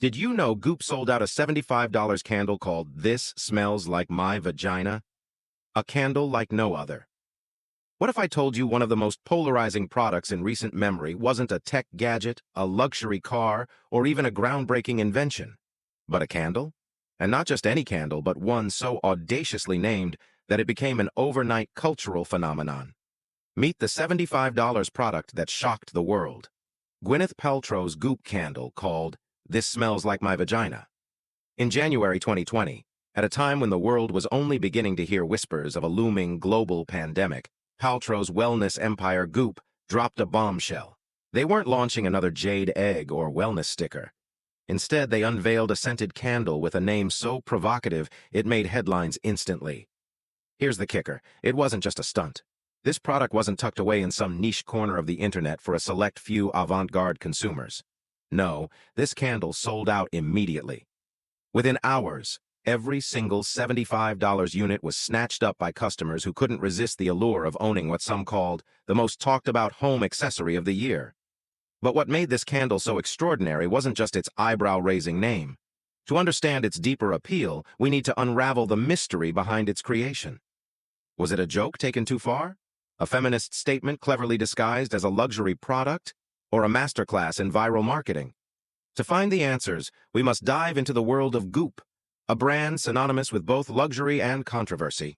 Did you know Goop sold out a $75 candle called This Smells Like My Vagina? A candle like no other. What if I told you one of the most polarizing products in recent memory wasn't a tech gadget, a luxury car, or even a groundbreaking invention, but a candle? And not just any candle, but one so audaciously named that it became an overnight cultural phenomenon. Meet the $75 product that shocked the world. Gwyneth Paltrow's Goop candle called This Smells Like My Vagina. In January 2020, at a time when the world was only beginning to hear whispers of a looming global pandemic, Paltrow's wellness empire Goop dropped a bombshell. They weren't launching another jade egg or wellness sticker. Instead, they unveiled a scented candle with a name so provocative it made headlines instantly. Here's the kicker. It wasn't just a stunt. This product wasn't tucked away in some niche corner of the internet for a select few avant-garde consumers. No, this candle sold out immediately. Within hours, every single $75 unit was snatched up by customers who couldn't resist the allure of owning what some called the most talked-about home accessory of the year. But what made this candle so extraordinary wasn't just its eyebrow-raising name. To understand its deeper appeal, we need to unravel the mystery behind its creation. Was it a joke taken too far? A feminist statement cleverly disguised as a luxury product? Or a masterclass in viral marketing? To find the answers, we must dive into the world of Goop, a brand synonymous with both luxury and controversy.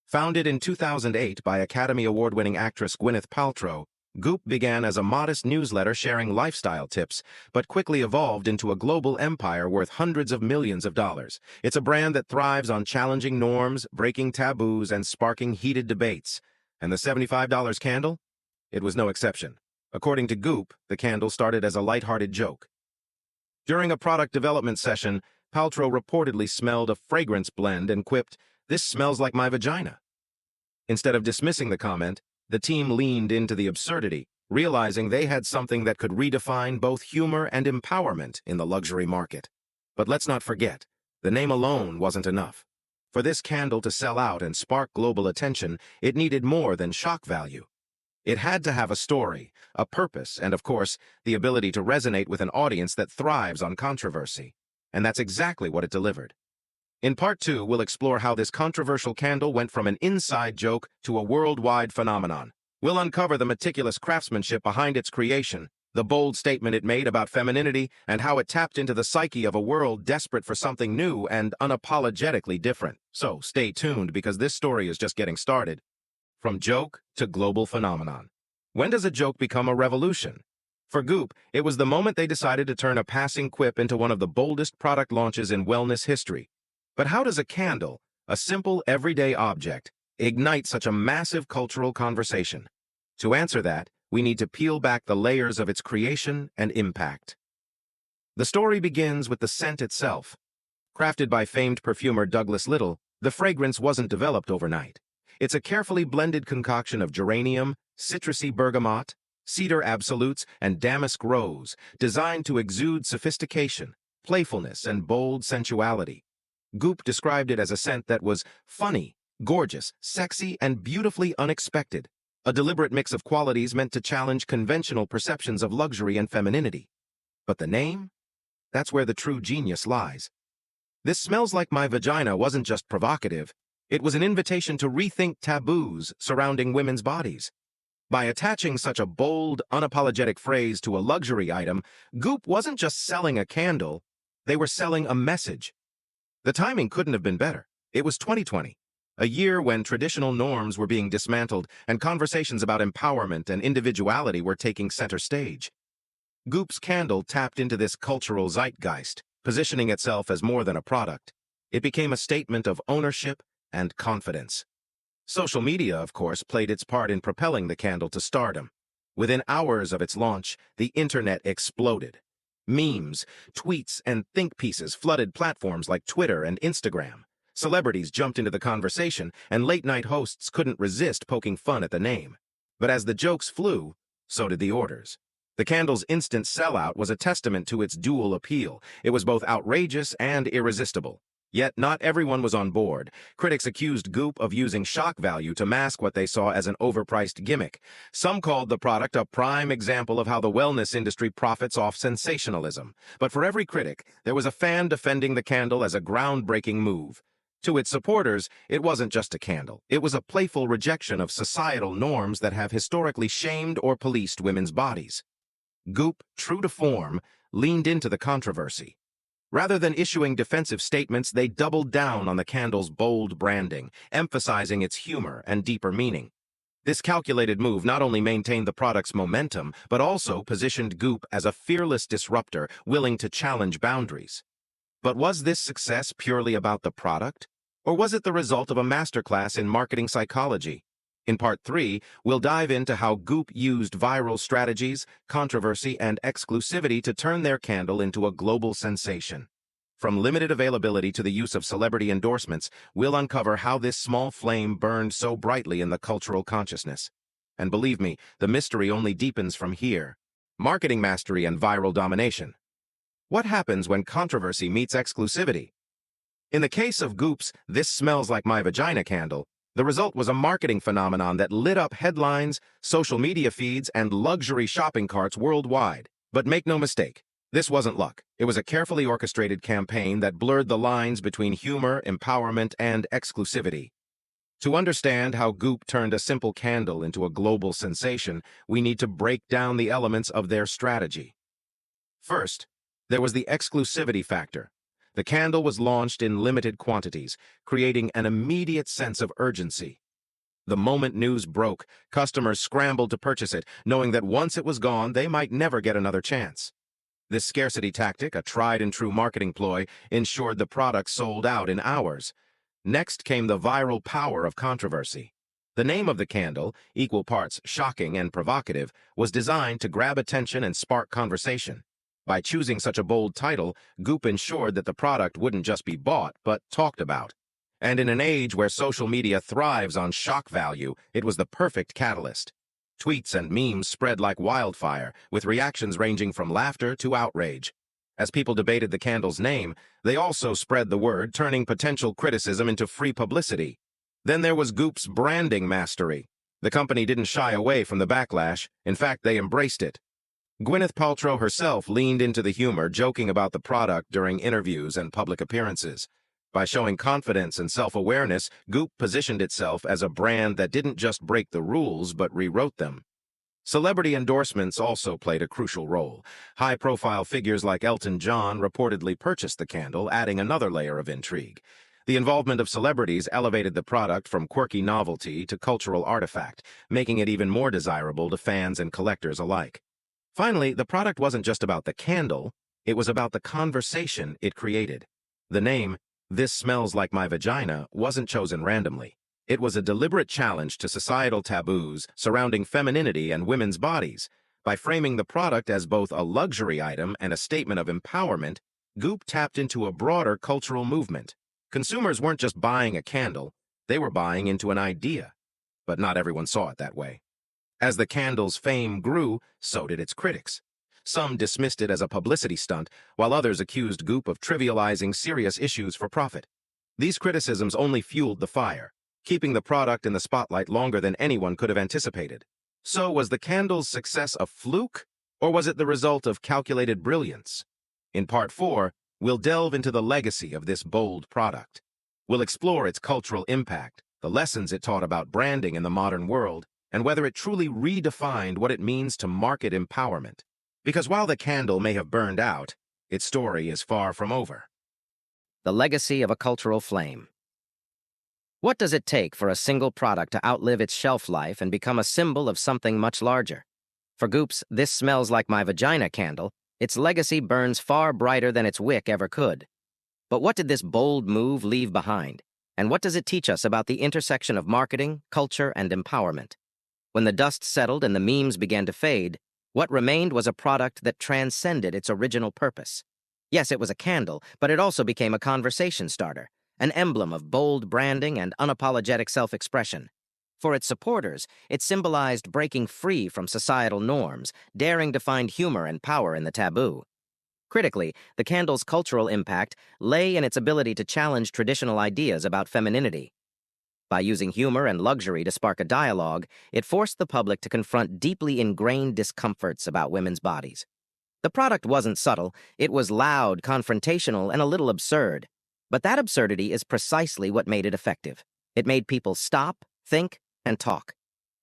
Founded in 2008 by Academy Award-winning actress Gwyneth Paltrow, Goop began as a modest newsletter sharing lifestyle tips, but quickly evolved into a global empire worth hundreds of millions of dollars. It's a brand that thrives on challenging norms, breaking taboos, and sparking heated debates. And the $75 candle? It was no exception. According to Goop, the candle started as a lighthearted joke. During a product development session, Paltrow reportedly smelled a fragrance blend and quipped, "This smells like my vagina." Instead of dismissing the comment, the team leaned into the absurdity, realizing they had something that could redefine both humor and empowerment in the luxury market. But let's not forget, the name alone wasn't enough. For this candle to sell out and spark global attention, it needed more than shock value. It had to have a story, a purpose, and of course, the ability to resonate with an audience that thrives on controversy. And that's exactly what it delivered. In Part 2, we'll explore how this controversial candle went from an inside joke to a worldwide phenomenon. We'll uncover the meticulous craftsmanship behind its creation, the bold statement it made about femininity, and how it tapped into the psyche of a world desperate for something new and unapologetically different. So stay tuned because this story is just getting started. From joke to global phenomenon. When does a joke become a revolution? For Goop, it was the moment they decided to turn a passing quip into one of the boldest product launches in wellness history. But how does a candle, a simple everyday object, ignite such a massive cultural conversation? To answer that, we need to peel back the layers of its creation and impact. The story begins with the scent itself. Crafted by famed perfumer Douglas Little, the fragrance wasn't developed overnight. It's a carefully blended concoction of geranium, citrusy bergamot, cedar absolutes, and damask rose, designed to exude sophistication, playfulness, and bold sensuality. Goop described it as a scent that was funny, gorgeous, sexy, and beautifully unexpected, a deliberate mix of qualities meant to challenge conventional perceptions of luxury and femininity. But the name? That's where the true genius lies. This Smells Like My Vagina wasn't just provocative, it was an invitation to rethink taboos surrounding women's bodies. By attaching such a bold, unapologetic phrase to a luxury item, Goop wasn't just selling a candle, they were selling a message. The timing couldn't have been better. It was 2020, a year when traditional norms were being dismantled and conversations about empowerment and individuality were taking center stage. Goop's candle tapped into this cultural zeitgeist, positioning itself as more than a product. It became a statement of ownership and confidence. Social media, of course, played its part in propelling the candle to stardom. Within hours of its launch, the internet exploded. Memes, tweets, and think pieces flooded platforms like Twitter and Instagram. Celebrities jumped into the conversation, and late-night hosts couldn't resist poking fun at the name. But as the jokes flew, so did the orders. The candle's instant sellout was a testament to its dual appeal. It was both outrageous and irresistible. Yet not everyone was on board. Critics accused Goop of using shock value to mask what they saw as an overpriced gimmick. Some called the product a prime example of how the wellness industry profits off sensationalism. But for every critic, there was a fan defending the candle as a groundbreaking move. To its supporters, it wasn't just a candle. It was a playful rejection of societal norms that have historically shamed or policed women's bodies. Goop, true to form, leaned into the controversy. Rather than issuing defensive statements, they doubled down on the candle's bold branding, emphasizing its humor and deeper meaning. This calculated move not only maintained the product's momentum, but also positioned Goop as a fearless disruptor willing to challenge boundaries. But was this success purely about the product? Or was it the result of a masterclass in marketing psychology? In Part 3, we'll dive into how Goop used viral strategies, controversy, and exclusivity to turn their candle into a global sensation. From limited availability to the use of celebrity endorsements, we'll uncover how this small flame burned so brightly in the cultural consciousness. And believe me, the mystery only deepens from here. Marketing mastery and viral domination. What happens when controversy meets exclusivity? In the case of Goop's "This Smells Like My Vagina" candle, the result was a marketing phenomenon that lit up headlines, social media feeds, and luxury shopping carts worldwide. But make no mistake, this wasn't luck. It was a carefully orchestrated campaign that blurred the lines between humor, empowerment, and exclusivity. To understand how Goop turned a simple candle into a global sensation, we need to break down the elements of their strategy. First, there was the exclusivity factor. The candle was launched in limited quantities, creating an immediate sense of urgency. The moment news broke, customers scrambled to purchase it, knowing that once it was gone, they might never get another chance. This scarcity tactic, a tried-and-true marketing ploy, ensured the product sold out in hours. Next came the viral power of controversy. The name of the candle, equal parts shocking and provocative, was designed to grab attention and spark conversation. By choosing such a bold title, Goop ensured that the product wouldn't just be bought, but talked about. And in an age where social media thrives on shock value, it was the perfect catalyst. Tweets and memes spread like wildfire, with reactions ranging from laughter to outrage. As people debated the candle's name, they also spread the word, turning potential criticism into free publicity. Then there was Goop's branding mastery. The company didn't shy away from the backlash. In fact, they embraced it. Gwyneth Paltrow herself leaned into the humor, joking about the product during interviews and public appearances. By showing confidence and self-awareness, Goop positioned itself as a brand that didn't just break the rules, but rewrote them. Celebrity endorsements also played a crucial role. High-profile figures like Elton John reportedly purchased the candle, adding another layer of intrigue. The involvement of celebrities elevated the product from quirky novelty to cultural artifact, making it even more desirable to fans and collectors alike. Finally, the product wasn't just about the candle, it was about the conversation it created. The name, "This Smells Like My Vagina," wasn't chosen randomly. It was a deliberate challenge to societal taboos surrounding femininity and women's bodies. By framing the product as both a luxury item and a statement of empowerment, Goop tapped into a broader cultural movement. Consumers weren't just buying a candle, they were buying into an idea. But not everyone saw it that way. As the candle's fame grew, so did its critics. Some dismissed it as a publicity stunt, while others accused Goop of trivializing serious issues for profit. These criticisms only fueled the fire, keeping the product in the spotlight longer than anyone could have anticipated. So, was the candle's success a fluke, or was it the result of calculated brilliance? In Part 4, we'll delve into the legacy of this bold product. We'll explore its cultural impact, the lessons it taught about branding in the modern world, and whether it truly redefined what it means to market empowerment. Because while the candle may have burned out, its story is far from over. The legacy of a cultural flame. What does it take for a single product to outlive its shelf life and become a symbol of something much larger? For Goop's "This Smells Like My Vagina" candle, its legacy burns far brighter than its wick ever could. But what did this bold move leave behind? And what does it teach us about the intersection of marketing, culture, and empowerment? When the dust settled and the memes began to fade, what remained was a product that transcended its original purpose. Yes, it was a candle, but it also became a conversation starter, an emblem of bold branding and unapologetic self-expression. For its supporters, it symbolized breaking free from societal norms, daring to find humor and power in the taboo. Critically, the candle's cultural impact lay in its ability to challenge traditional ideas about femininity. By using humor and luxury to spark a dialogue, it forced the public to confront deeply ingrained discomforts about women's bodies. The product wasn't subtle, it was loud, confrontational, and a little absurd. But that absurdity is precisely what made it effective. It made people stop, think, and talk.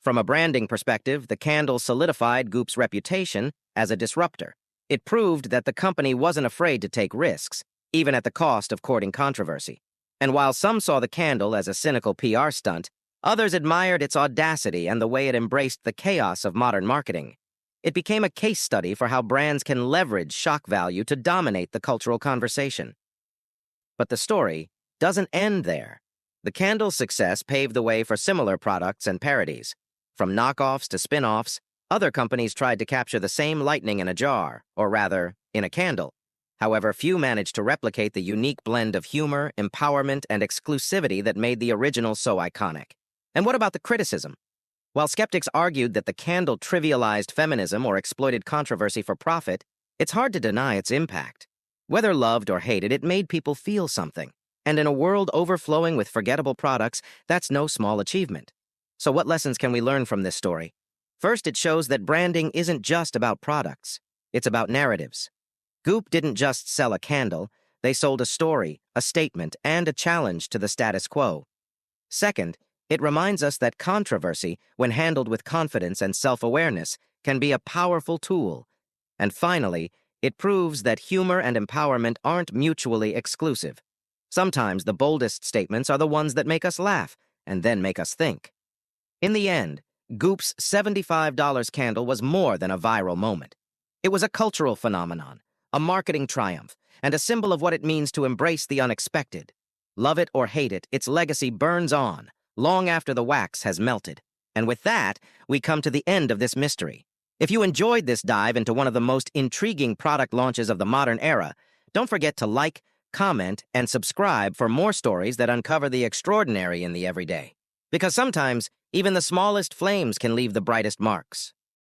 From a branding perspective, the candle solidified Goop's reputation as a disruptor. It proved that the company wasn't afraid to take risks, even at the cost of courting controversy. And while some saw the candle as a cynical PR stunt, others admired its audacity and the way it embraced the chaos of modern marketing. It became a case study for how brands can leverage shock value to dominate the cultural conversation. But the story doesn't end there. The candle's success paved the way for similar products and parodies. From knockoffs to spin-offs, other companies tried to capture the same lightning in a jar, or rather, in a candle. However, few managed to replicate the unique blend of humor, empowerment, and exclusivity that made the original so iconic. And what about the criticism? While skeptics argued that the candle trivialized feminism or exploited controversy for profit, it's hard to deny its impact. Whether loved or hated, it made people feel something. And in a world overflowing with forgettable products, that's no small achievement. So what lessons can we learn from this story? First, it shows that branding isn't just about products. It's about narratives. Goop didn't just sell a candle, they sold a story, a statement, and a challenge to the status quo. Second, it reminds us that controversy, when handled with confidence and self-awareness, can be a powerful tool. And finally, it proves that humor and empowerment aren't mutually exclusive. Sometimes the boldest statements are the ones that make us laugh and then make us think. In the end, Goop's $75 candle was more than a viral moment. It was a cultural phenomenon, a marketing triumph, and a symbol of what it means to embrace the unexpected. Love it or hate it, its legacy burns on, long after the wax has melted. And with that, we come to the end of this mystery. If you enjoyed this dive into one of the most intriguing product launches of the modern era, don't forget to like, comment, and subscribe for more stories that uncover the extraordinary in the everyday. Because sometimes, even the smallest flames can leave the brightest marks.